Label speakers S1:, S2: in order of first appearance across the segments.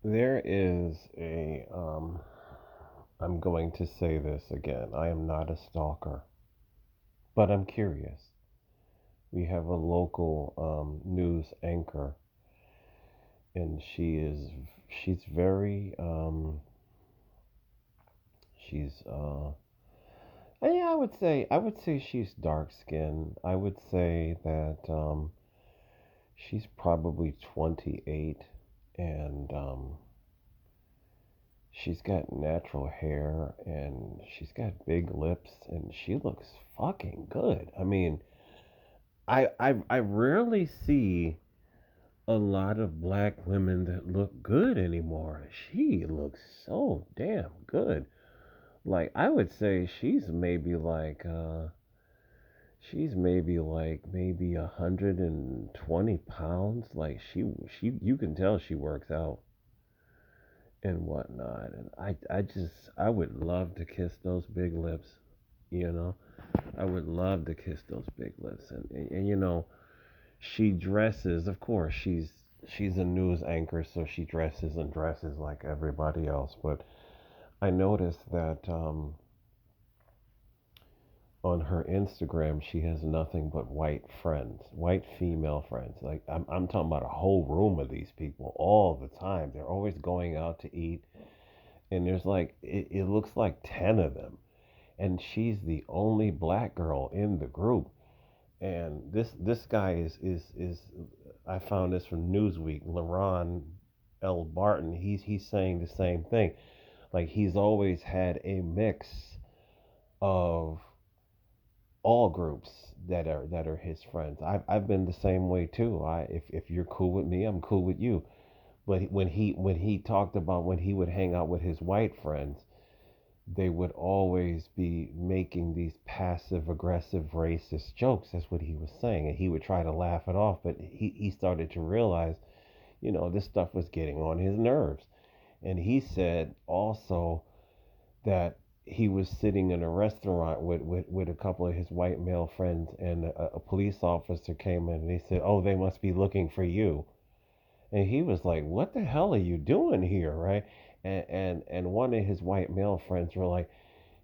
S1: There is I'm going to say this again. I am not a stalker, but I'm curious. We have a local news anchor, and she's very, she's, yeah, I would say she's dark skinned. I would say that she's probably 28, and she's got natural hair and she's got big lips and she looks fucking good. I mean, I rarely see a lot of black women that look good anymore. She looks so damn good. Like I would say she's maybe like maybe 120 pounds. Like she you can tell she works out and whatnot. And I would love to kiss those big lips, you know. I would love to kiss those big lips. And she dresses. Of course, she's a news anchor, so she dresses and dresses like everybody else. But I noticed that on her Instagram, she has nothing but white friends, white female friends. Like I'm talking about a whole room of these people all the time. They're always going out to eat, and there's like it looks like 10 of them, and she's the only black girl in the group. And this guy is I found this from Newsweek. LaRon L. Barton. He's saying the same thing. Like he's always had a mix of all groups that are his friends. I've been the same way too. If you're cool with me, I'm cool with you. But when he talked about when he would hang out with his white friends, they would always be making these passive aggressive racist jokes. That's what he was saying. And he would try to laugh it off, but he started to realize, this stuff was getting on his nerves. And he said also that he was sitting in a restaurant with a couple of his white male friends, and a police officer came in and they said, "Oh, they must be looking for you." And he was like, "What the hell are you doing here?" Right? And one of his white male friends were like,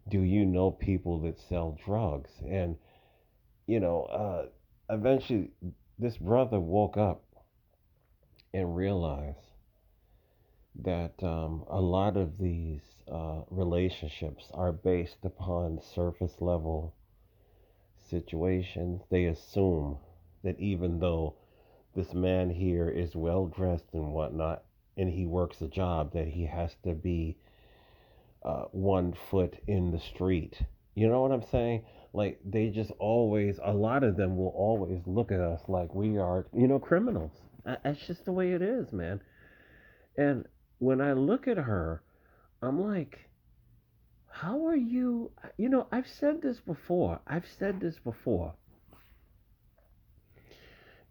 S1: "Do you know people that sell drugs?" And you know, uh, eventually, this brother woke up and realized that a lot of these relationships are based upon surface level situations. They assume that even though this man here is well dressed and whatnot, and he works a job, that he has to be 1 foot in the street. You know what I'm saying? Like they just always, a lot of them will always look at us like we are, criminals. That's just the way it is, man. And when I look at her, I'm like, how are you? I've said this before. I've said this before.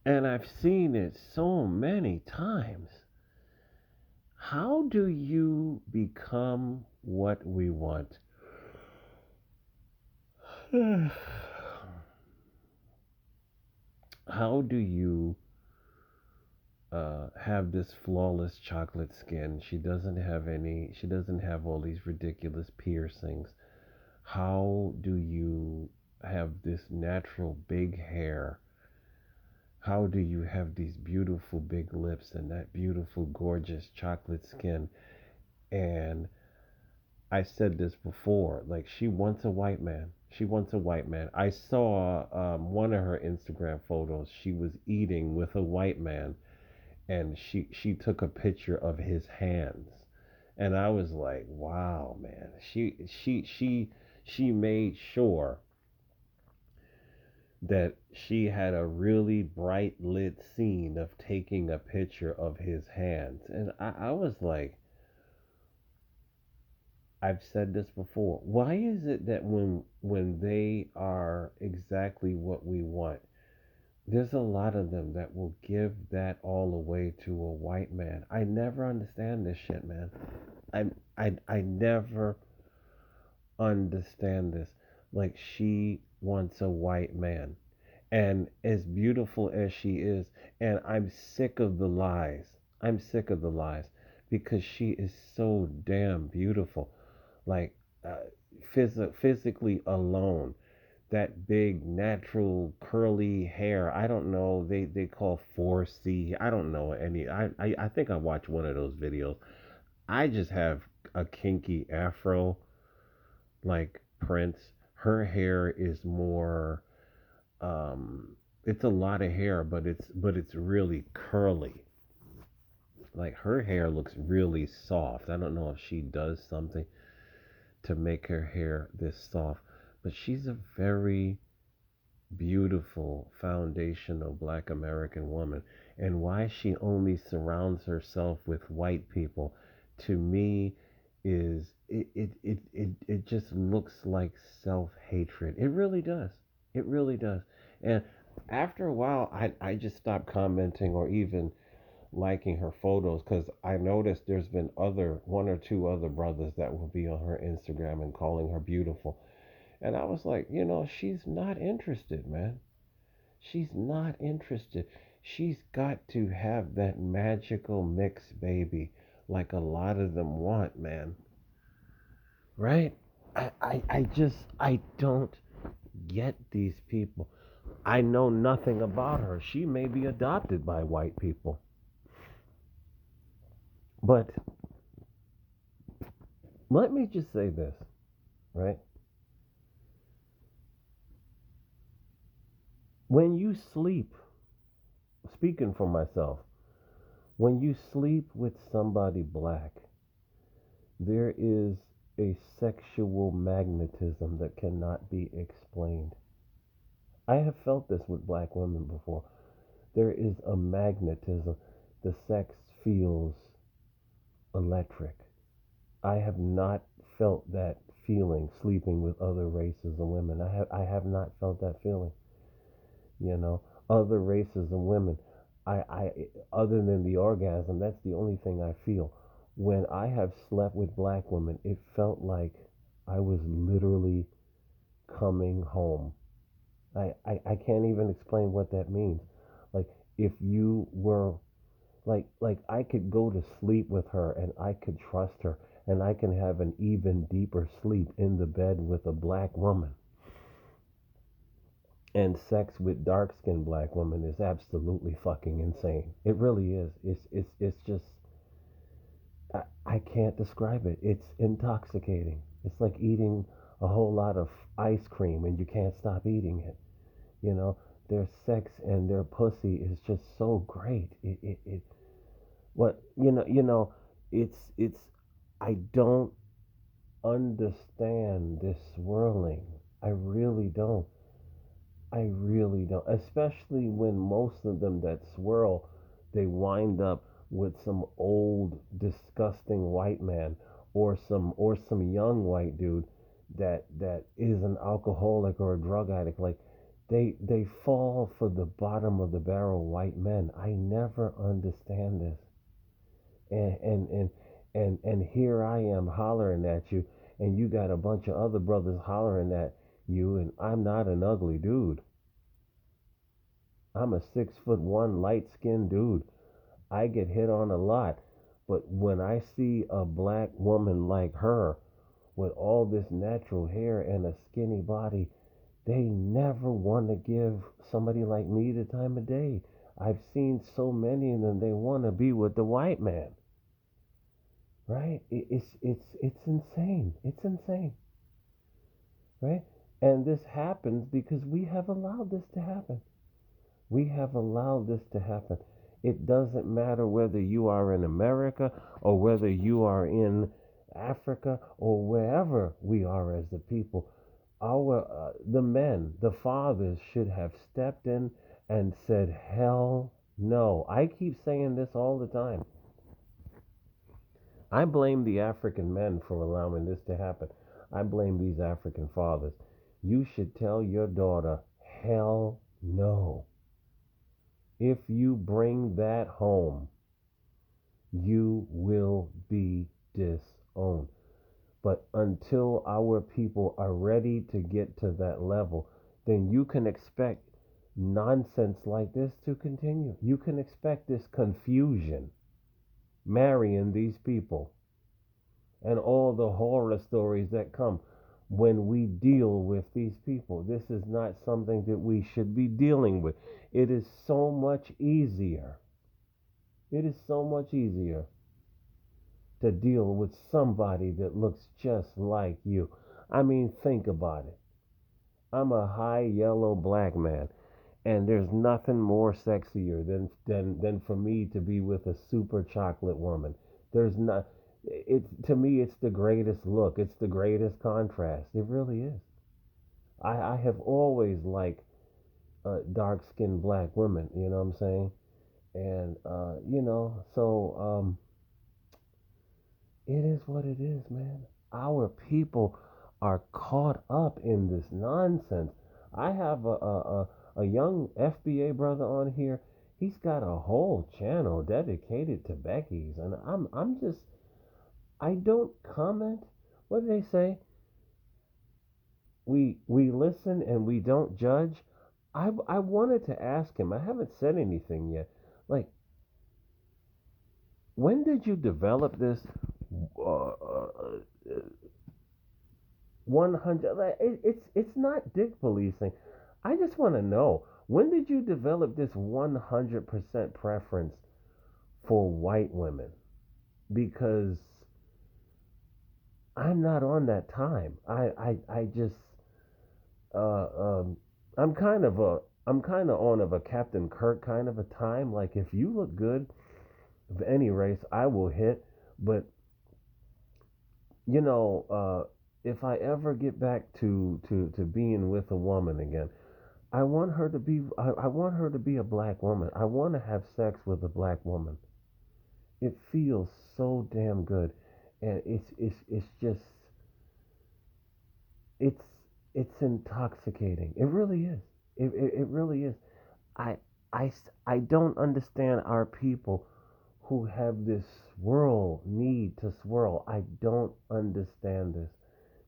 S1: And I've seen it so many times. How do you become what we want? How do you have this flawless chocolate skin? She doesn't have all these ridiculous piercings. How do you have this natural big hair? How do you have these beautiful big lips and that beautiful, gorgeous chocolate skin? And I said this before, like she wants a white man. She wants a white man. I saw one of her Instagram photos. She was eating with a white man, and she took a picture of his hands, and I was like, wow, man. She made sure that she had a really bright lit scene of taking a picture of his hands, and I was like, I've said this before. Why is it that when they are exactly what we want, there's a lot of them that will give that all away to a white man? I never understand this shit, man. I never understand this. Like she wants a white man. And as beautiful as she is, and I'm sick of the lies. I'm sick of the lies because she is so damn beautiful. Like uh, physically alone, that big natural curly hair. I don't know. They call 4C. I don't know any. I think I watched one of those videos. I just have a kinky afro like Prince. Her hair is more. It's a lot of hair, but it's really curly. Like her hair looks really soft. I don't know if she does something to make her hair this soft, but she's a very beautiful foundational black American woman. And why she only surrounds herself with white people, to me, is it just looks like self-hatred. It really does. It really does. And after a while, I just stopped commenting or even liking her photos, because I noticed there's been other one or two other brothers that will be on her Instagram and calling her beautiful. And I was like, she's not interested, man. She's not interested. She's got to have that magical mix, baby, like a lot of them want, man. Right? I don't get these people. I know nothing about her. She may be adopted by white people. But let me just say this, right? When you sleep, speaking for myself, when you sleep with somebody black, there is a sexual magnetism that cannot be explained. I have felt this with black women before. There is a magnetism. The sex feels electric. I have not felt that feeling sleeping with other races of women. I have not felt that feeling. You know, other races of women. I other than the orgasm, that's the only thing I feel. When I have slept with black women, it felt like I was literally coming home. I can't even explain what that means. Like, if you were like I could go to sleep with her and I could trust her, and I can have an even deeper sleep in the bed with a black woman. And sex with dark skinned black women is absolutely fucking insane. It really is. It's just I can't describe it. It's intoxicating. It's like eating a whole lot of ice cream and you can't stop eating it. You know, their sex and their pussy is just so great. It what it's I don't understand this swirling. I really don't. I really don't. Especially when most of them that swirl, they wind up with some old, disgusting white man, or some young white dude that is an alcoholic or a drug addict. Like, they fall for the bottom of the barrel white men. I never understand this. And here I am hollering at you, and you got a bunch of other brothers hollering at you, and I'm not an ugly dude. I'm a 6'1" light skinned dude. I get hit on a lot. But when I see a black woman like her with all this natural hair and a skinny body, they never want to give somebody like me the time of day. I've seen so many of them, they want to be with the white man. Right? It's insane. It's insane. Right? And this happens because we have allowed this to happen. We have allowed this to happen. It doesn't matter whether you are in America or whether you are in Africa or wherever we are as a people. The men, the fathers should have stepped in and said, "Hell no." I keep saying this all the time. I blame the African men for allowing this to happen. I blame these African fathers. You should tell your daughter, "Hell no." If you bring that home, you will be disowned. But until our people are ready to get to that level, then you can expect nonsense like this to continue. You can expect this confusion. marrying these people and all the horror stories that come when we deal with these people. This is not something that we should be dealing with. It is so much easier. It is so much easier to deal with somebody that looks just like you. I mean, think about it. I'm a high yellow black man, and there's nothing more sexier than for me to be with a super chocolate woman. There's not. It to me, it's the greatest look. It's the greatest contrast. It really is. I have always liked dark skinned black women. You know what I'm saying? And it is what it is, man. Our people are caught up in this nonsense. I have a young FBA brother on here. He's got a whole channel dedicated to Becky's, and I'm just I don't comment. What do they say? We listen and we don't judge. I wanted to ask him. I haven't said anything yet. Like, when did you develop this 100? Like, it's not dick policing. I just want to know, when did you develop this 100% preference for white women? Because I'm not on that time. I just uh, um, I'm kind of on of a Captain Kirk kind of a time. Like, if you look good of any race, I will hit. But you know, if I ever get back to being with a woman again, I want her to be a black woman. I want to have sex with a black woman. It feels so damn good, and it's just it's it's intoxicating. It really is. It really is. I I don't understand our people who have this swirl need to swirl. I don't understand this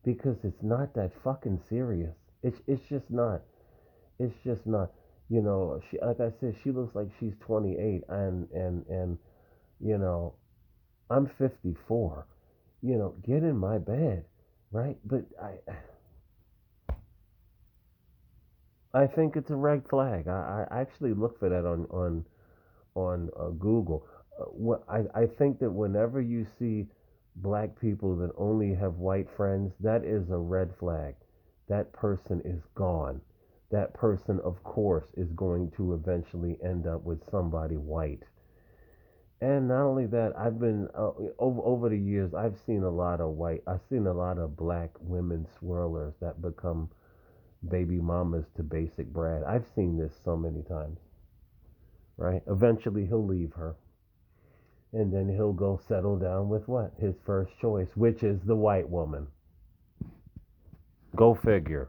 S1: because it's not that fucking serious. It's just not. It's just not. You know, she, like I said, she looks like she's 28, and you know, I'm 54. You know, get in my bed, right? But I think it's a red flag. I actually look for that on Google. I think that whenever you see black people that only have white friends, that is a red flag. That person is gone. That person, of course, is going to eventually end up with somebody white. And not only that, I've been over the years, I've seen a lot of I've seen a lot of black women swirlers that become baby mamas to basic Brad. I've seen this so many times, right? Eventually, he'll leave her, and then he'll go settle down with what? His first choice, which is the white woman. Go figure.